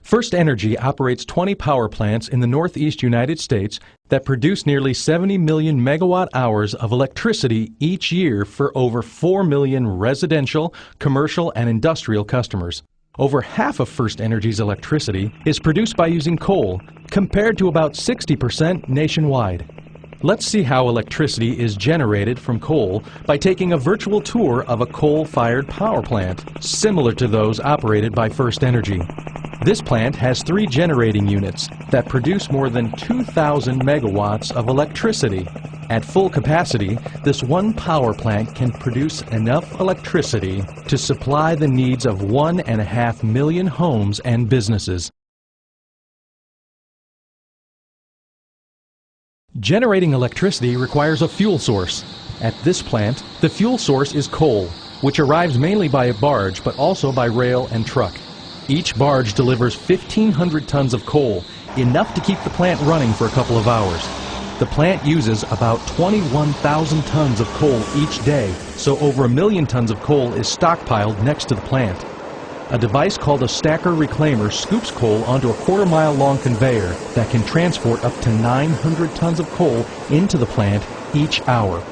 First Energy operates 20 power plants in the Northeast United States that produce nearly 70 million megawatt hours of electricity each year for over 4 million residential, commercial, and industrial customers. Over half of First Energy's electricity is produced by using coal, compared to about 60% nationwide. Let's see how electricity is generated from coal by taking a virtual tour of a coal-fired power plant, similar to those operated by First Energy. This plant has 3 generating units that produce more than 2,000 megawatts of electricity. At full capacity, this one power plant can produce enough electricity to supply the needs of 1.5 million homes and businesses. Generating electricity requires a fuel source. At this plant, the fuel source is coal, which arrives mainly by a barge but also by rail and truck. Each barge delivers 1,500 tons of coal, enough to keep the plant running for a couple of hours. The plant uses about 21,000 tons of coal each day, so over 1 million tons of coal is stockpiled next to the plant. A device called a stacker reclaimer scoops coal onto a quarter-mile long conveyor that can transport up to 900 tons of coal into the plant each hour.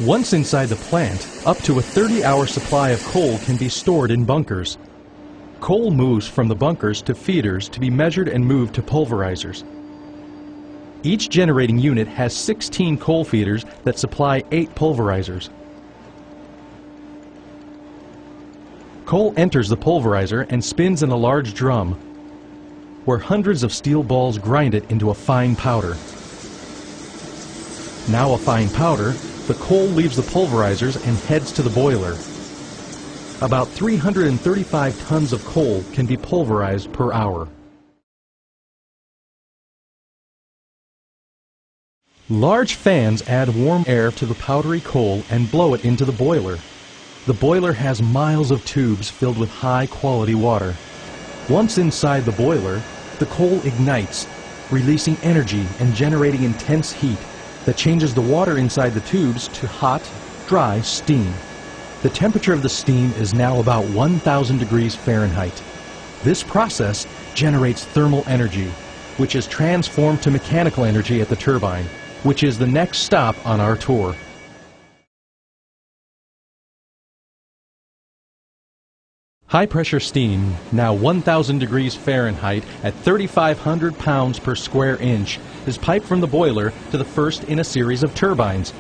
Once inside the plant, up to a 30-hour supply of coal can be stored in bunkers. Coal moves from the bunkers to feeders to be measured and moved to pulverizers. Each generating unit has 16 coal feeders that supply 8 pulverizers. Coal enters the pulverizer and spins in a large drum, where hundreds of steel balls grind it into a fine powder. Now a fine powder, the coal leaves the pulverizers and heads to the boiler. About 335 tons of coal can be pulverized per hour. Large fans add warm air to the powdery coal and blow it into the boiler. The boiler has miles of tubes filled with high-quality water. Once inside the boiler, the coal ignites, releasing energy and generating intense heat that changes the water inside the tubes to hot, dry steam. The temperature of the steam is now about 1,000 degrees Fahrenheit. This process generates thermal energy, which is transformed to mechanical energy at the turbine, which is the next stop on our tour. High-pressure steam, now 1,000 degrees Fahrenheit at 3,500 pounds per square inch, is piped from the boiler to the first in a series of turbines.